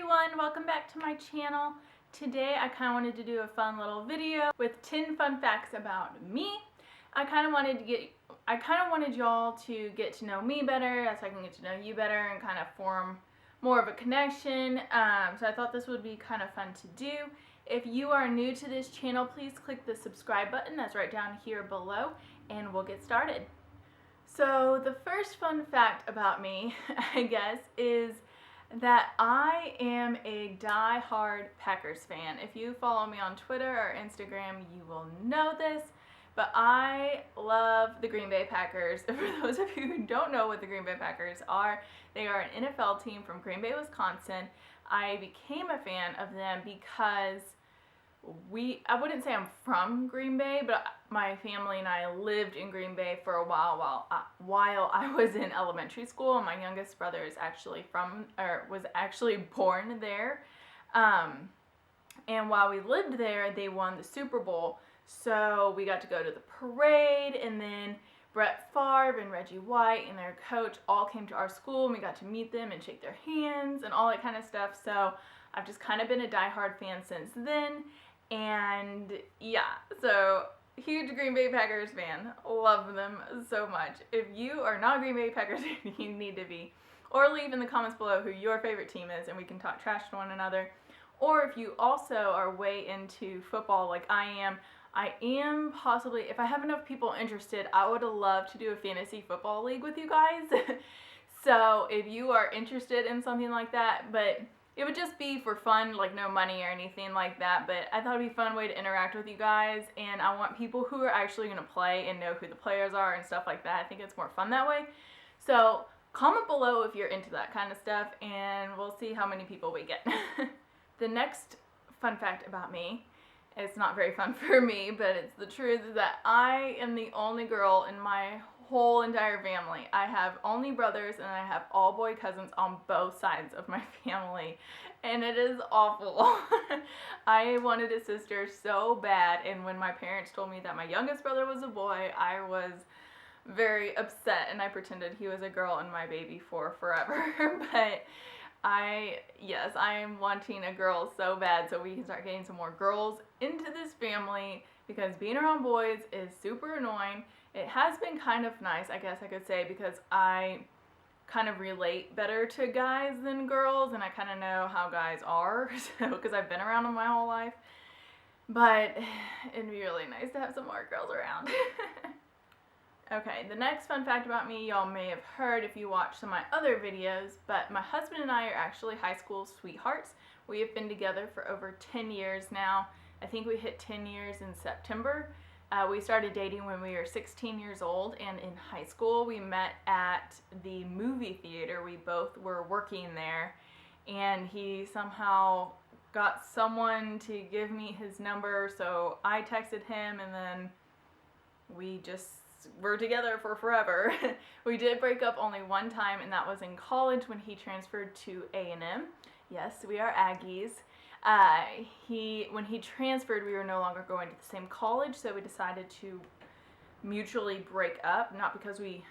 everyone, welcome back to my channel. Today I kind of wanted to do a fun little video with 10 fun facts about me. I kind of wanted y'all to get to know me better so I can get to know you better and kind of form more of a connection. So I thought this would be kind of fun to do. If you are new to this channel, please click the subscribe button that's right down here below and we'll get started. So the first fun fact about me, I guess, is that I am a die-hard Packers fan. If you follow me on Twitter or Instagram, you will know this, but I love the Green Bay Packers. For those of you who don't know what the Green Bay Packers are, they are an NFL team from Green Bay, Wisconsin. I became a fan of them because I wouldn't say I'm from Green Bay, but my family and I lived in Green Bay for a while I was in elementary school, and my youngest brother is actually was actually born there. And while we lived there, they won the Super Bowl, so we got to go to the parade, and then Brett Favre and Reggie White and their coach all came to our school, and we got to meet them and shake their hands and all that kind of stuff. So I've just kind of been a die-hard fan since then. And yeah, so huge Green Bay Packers fan. Love them so much. If you are not a Green Bay Packers fan, you need to be. Or leave in the comments below who your favorite team is and we can talk trash to one another. Or if you also are way into football like I am possibly, if I have enough people interested, I would love to do a fantasy football league with you guys. So if you are interested in something like that, but it would just be for fun, like no money or anything like that, but I thought it would be a fun way to interact with you guys, and I want people who are actually going to play and know who the players are and stuff like that. I think it's more fun that way. So comment below if you're into that kind of stuff, and we'll see how many people we get. The next fun fact about me, it's not very fun for me, but it's the truth, is that I am the only girl in my whole entire family. I have only brothers and I have all boy cousins on both sides of my family, and it is awful. I wanted a sister so bad, and when my parents told me that my youngest brother was a boy, I was very upset and I pretended he was a girl and my baby for forever. But yes, I am wanting a girl so bad so we can start getting some more girls into this family, because being around boys is super annoying. It has been kind of nice, I guess I could say, because I kind of relate better to guys than girls, and I kind of know how guys are, so because I've been around them my whole life. But it'd be really nice to have some more girls around. Okay, the next fun fact about me, y'all may have heard if you watch some of my other videos, but my husband and I are actually high school sweethearts. We have been together for over 10 years now. I think we hit 10 years in September. We started dating when we were 16 years old, and in high school we met at the movie theater. We both were working there, and he somehow got someone to give me his number, so I texted him, and then we just were together for forever. We did break up only one time, and that was in college when he transferred to A&M. Yes, we are Aggies. When he transferred, we were no longer going to the same college, so we decided to mutually break up, not because we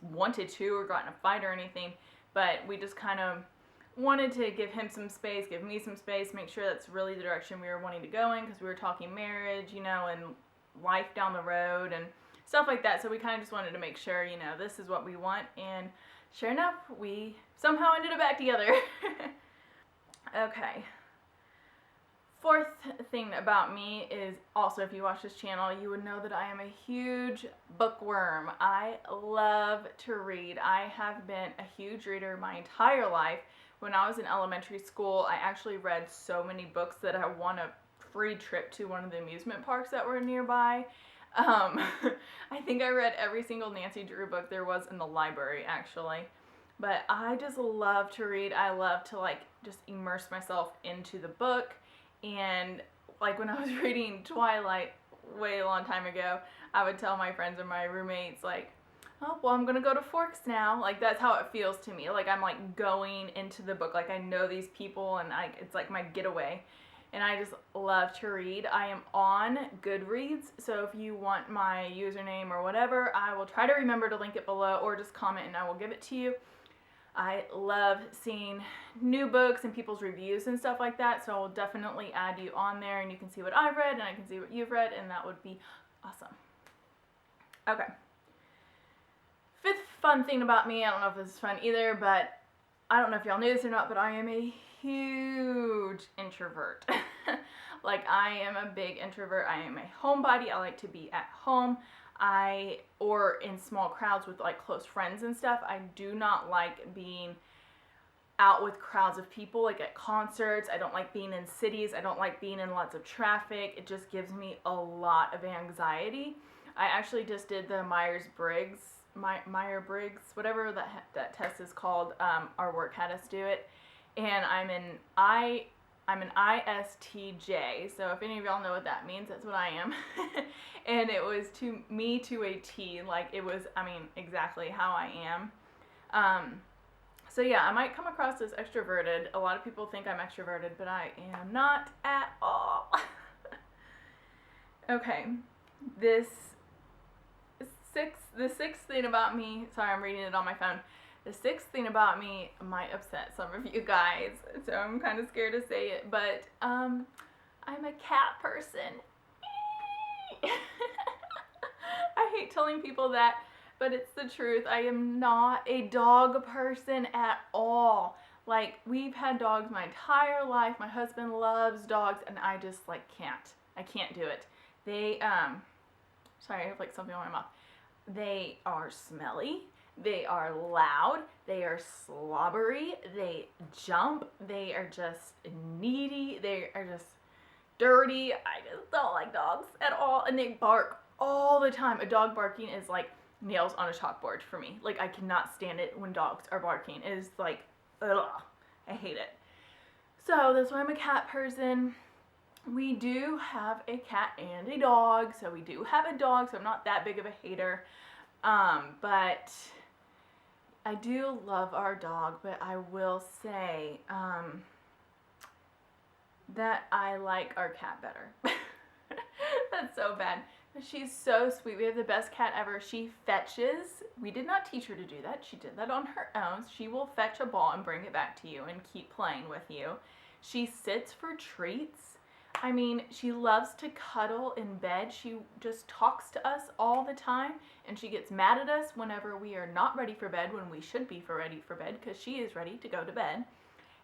wanted to or got in a fight or anything, but we just kind of wanted to give him some space, give me some space, make sure that's really the direction we were wanting to go in, because we were talking marriage, you know, and life down the road and stuff like that. So we kind of just wanted to make sure, you know, this is what we want, and sure enough, we somehow ended up back together. Okay. Fourth thing about me is also, if you watch this channel, you would know that I am a huge bookworm. I love to read. I have been a huge reader my entire life. When I was in elementary school, I actually read so many books that I won a free trip to one of the amusement parks that were nearby. I think I read every single Nancy Drew book there was in the library, actually. But I just love to read. I love to just immerse myself into the book. And like when I was reading Twilight way a long time ago, I would tell my friends or my roommates oh, well, I'm gonna go to Forks now. Like, that's how it feels to me. Like, I'm going into the book. Like, I know these people, and it's like my getaway. And I just love to read. I am on Goodreads, so if you want my username or whatever, I will try to remember to link it below, or just comment and I will give it to you. I love seeing new books and people's reviews and stuff like that, so I'll definitely add you on there and you can see what I've read and I can see what you've read, and that would be awesome. Okay. Fifth fun thing about me, I don't know if this is fun either, but I don't know if y'all knew this or not, but I am a huge introvert. Like, I am a big introvert. I am a homebody. I like to be at home. Or in small crowds with like close friends and stuff. I do not like being out with crowds of people, like at concerts. I don't like being in cities. I don't like being in lots of traffic. It just gives me a lot of anxiety. I actually just did the Myers-Briggs, whatever that test is called. Our work had us do it, and I'm an ISTJ, so if any of y'all know what that means, that's what I am. And it was to me to a T, like it was, I mean, exactly how I am. So yeah, I might come across as extroverted. A lot of people think I'm extroverted, but I am not at all. Okay, the sixth thing about me, sorry, I'm reading it on my phone. The sixth thing about me might upset some of you guys, so I'm kind of scared to say it, but I'm a cat person. I hate telling people that, but it's the truth. I am not a dog person at all. Like, we've had dogs my entire life. My husband loves dogs, and I just, like, can't. I can't do it. They, sorry, I have, like, something on my mouth. They are smelly. They are loud, they are slobbery, they jump, they are just needy, they are just dirty. I just don't like dogs at all, and they bark all the time. A dog barking is like nails on a chalkboard for me. Like, I cannot stand it when dogs are barking. It is like, ugh, I hate it. So that's why I'm a cat person. We do have a cat and a dog, so we do have a dog, so I'm not that big of a hater, but I do love our dog, but I will say that I like our cat better. That's so bad. She's so sweet. We have the best cat ever. She fetches. We did not teach her to do that. She did that on her own. She will fetch a ball and bring it back to you and keep playing with you. She sits for treats. I mean, she loves to cuddle in bed. She just talks to us all the time, and she gets mad at us whenever we are not ready for bed when we should be ready for bed, because she is ready to go to bed.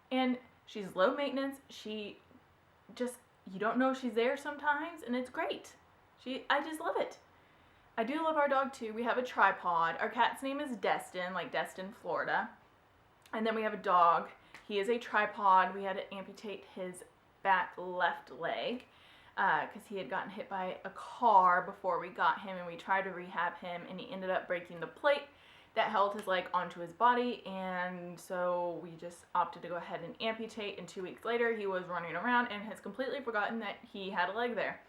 And she's low maintenance. She just, you don't know she's there sometimes, and it's great. I just love it. I do love our dog too. We have a tripod. Our cat's name is Destin, like Destin, Florida. And then we have a dog. He is a tripod. We had to amputate his back left leg because he had gotten hit by a car before we got him, and we tried to rehab him, and he ended up breaking the plate that held his leg onto his body, and so we just opted to go ahead and amputate, and 2 weeks later he was running around and has completely forgotten that he had a leg there.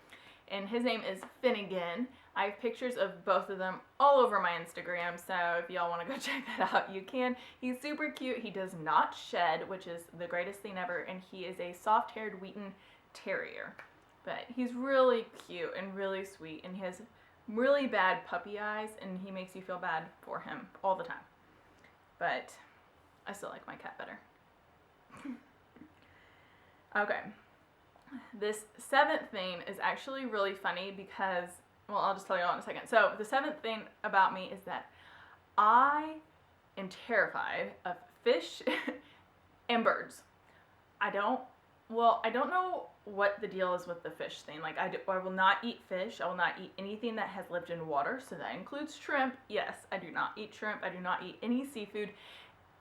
And his name is Finnegan. I have pictures of both of them all over my Instagram, so if y'all want to go check that out, you can. He's super cute. He does not shed, which is the greatest thing ever, and he is a soft-haired Wheaten Terrier. But he's really cute and really sweet, and he has really bad puppy eyes, and he makes you feel bad for him all the time. But I still like my cat better. Okay. This seventh thing is actually really funny because, well, I'll just tell you all in a second. So the seventh thing about me is that I am terrified of fish and birds. I don't know what the deal is with the fish thing. Like, I will not eat fish. I will not eat anything that has lived in water. So that includes shrimp. Yes, I do not eat shrimp. I do not eat any seafood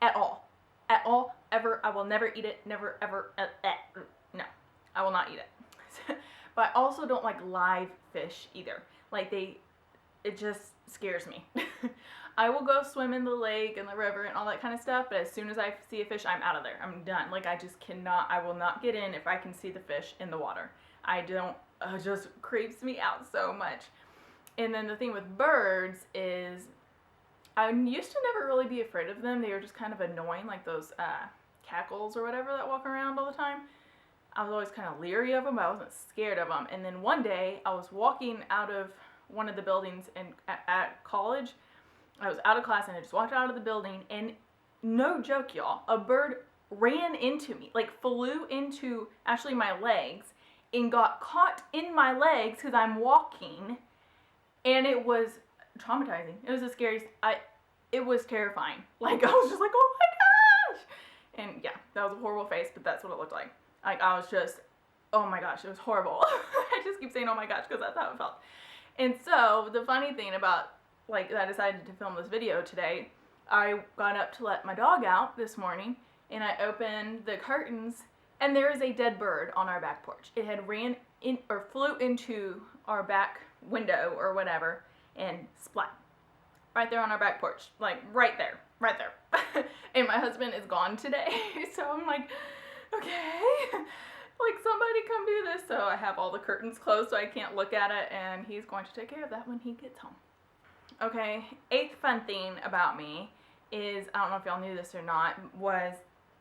at all. At all, ever. I will never eat it. Never, ever. No. I will not eat it. But I also don't like live fish either. Like, it just scares me. I will go swim in the lake and the river and all that kind of stuff, but as soon as I see a fish, I'm out of there. I'm done. Like, I just cannot, I will not get in if I can see the fish in the water. It just creeps me out so much. And then the thing with birds is, I used to never really be afraid of them. They were just kind of annoying, like those cackles or whatever that walk around all the time. I was always kind of leery of them, but I wasn't scared of them. And then one day, I was walking out of one of the buildings at college. I was out of class, and I just walked out of the building, and no joke, y'all, a bird ran into me, like flew into actually my legs and got caught in my legs because I'm walking, and it was traumatizing. It was the scariest. It was terrifying. Like, I was just like, oh my gosh. And yeah, that was a horrible face, but that's what it looked like. Like, I was just, oh my gosh, it was horrible. I just keep saying oh my gosh because that's how it felt. And so the funny thing about, like, I decided to film this video today, I got up to let my dog out this morning, and I opened the curtains, and there is a dead bird on our back porch. It had ran in or flew into our back window or whatever and splat right there on our back porch, like right there. And my husband is gone today, so I'm like, okay, like somebody come do this. So I have all the curtains closed so I can't look at it, and he's going to take care of that when he gets home. Okay, 8th fun thing about me is, I don't know if y'all knew this or not, was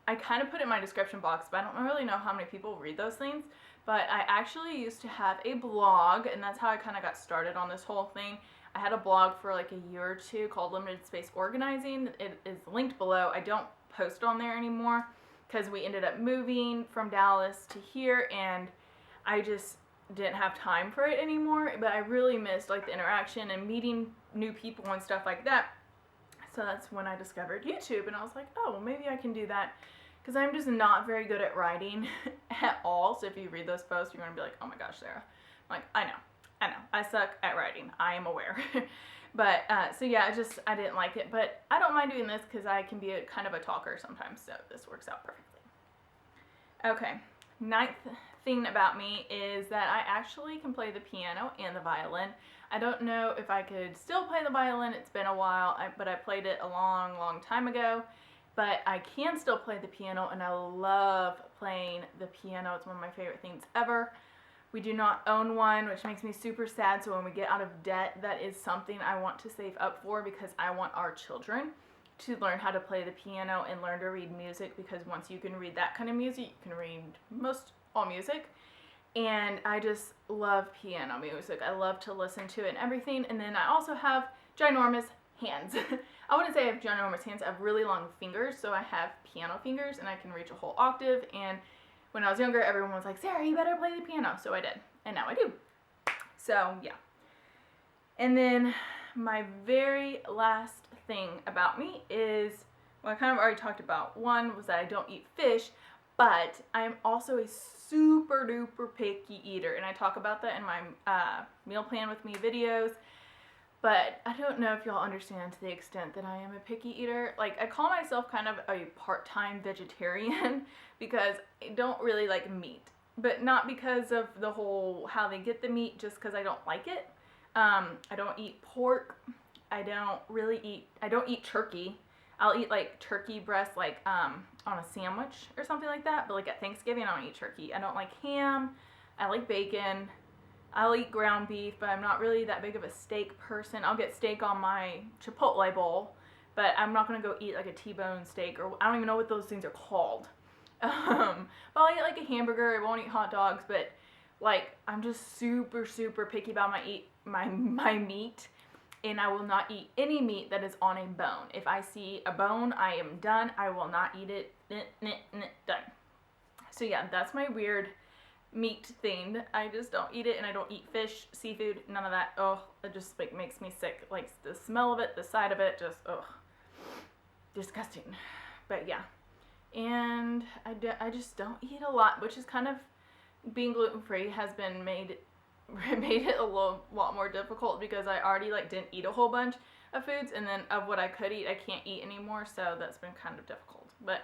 I kind of put it in my description box, but I don't really know how many people read those things, but I actually used to have a blog, and that's how I kind of got started on this whole thing. I had a blog for like a year or two called Limited Space Organizing. It is linked below. I don't post on there anymore because we ended up moving from Dallas to here, and I just didn't have time for it anymore, but I really missed like the interaction and meeting new people and stuff like that. So that's when I discovered YouTube, and I was like, oh, well, maybe I can do that, because I'm just not very good at writing at all. So if you read those posts, you're going to be like, oh my gosh, Sarah. I'm like, I know, I suck at writing, I am aware. But so yeah, I didn't like it, but I don't mind doing this because I can be a kind of a talker sometimes, so this works out perfectly. Okay, 9th thing about me is that I actually can play the piano and the violin. I don't know if I could still play the violin. It's been a while, but I played it a long time ago. But I can still play the piano, and I love playing the piano. It's one of my favorite things ever. We do not own one, which makes me super sad. So when we get out of debt, that is something I want to save up for, because I want our children to learn how to play the piano and learn to read music, because once you can read that kind of music, you can read all music. And I just love piano music. I love to listen to it and everything. And then I also have ginormous hands. I wouldn't say I have ginormous hands. I have really long fingers, so I have piano fingers, and I can reach a whole octave. And when I was younger, everyone was like, Sarah, you better play the piano. So I did, and now I do. So yeah. And then my very last thing about me is, well, I kind of already talked about. One was that I don't eat fish, but I am also a super duper picky eater, and I talk about that in my meal plan with me videos. But I don't know if y'all understand to the extent that I am a picky eater. Like, I call myself kind of a part-time vegetarian because I don't really like meat. But not because of the whole how they get the meat, just because I don't like it. I don't eat pork. I don't eat turkey. I'll eat like turkey breast like on a sandwich or something like that. But like at Thanksgiving, I don't eat turkey. I don't like ham. I like bacon. I'll eat ground beef, but I'm not really that big of a steak person. I'll get steak on my Chipotle bowl, but I'm not going to go eat like a T-bone steak, or I don't even know what those things are called. But I'll eat like a hamburger. I won't eat hot dogs, but like I'm just super picky about my meat, and I will not eat any meat that is on a bone. If I see a bone, I am done. I will not eat it. Done. So yeah, that's my weird meat thing. I just don't eat it, and I don't eat fish, seafood, none of that. Oh, it just like makes me sick. Like the smell of it, the sight of it, just disgusting. But yeah, and I just don't eat a lot, which is kind of, being gluten-free has been made it a lot more difficult, because I already like didn't eat a whole bunch of foods, and then of what I could eat, I can't eat anymore. So that's been kind of difficult, but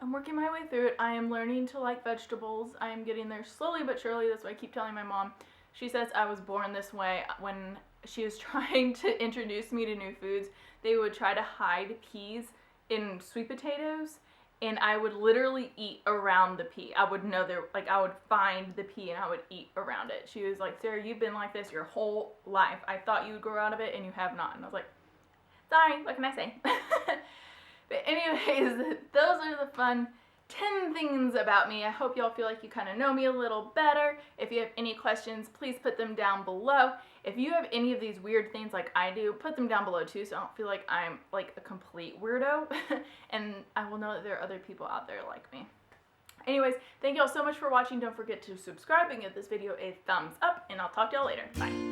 I'm working my way through it. I am learning to like vegetables. I am getting there slowly but surely. That's what I keep telling my mom. She says I was born this way. When she was trying to introduce me to new foods, they would try to hide peas in sweet potatoes, and I would literally eat around the pea. I would know I would find the pea and I would eat around it. She was like, Sarah, you've been like this your whole life. I thought you would grow out of it, and you have not. And I was like, sorry, what can I say? But anyways, those are the fun 10 things about me. I hope y'all feel like you kind of know me a little better. If you have any questions, please put them down below. If you have any of these weird things like I do, put them down below too, so I don't feel like I'm like a complete weirdo. And I will know that there are other people out there like me. Anyways, thank y'all so much for watching. Don't forget to subscribe and give this video a thumbs up, and I'll talk to y'all later. Bye.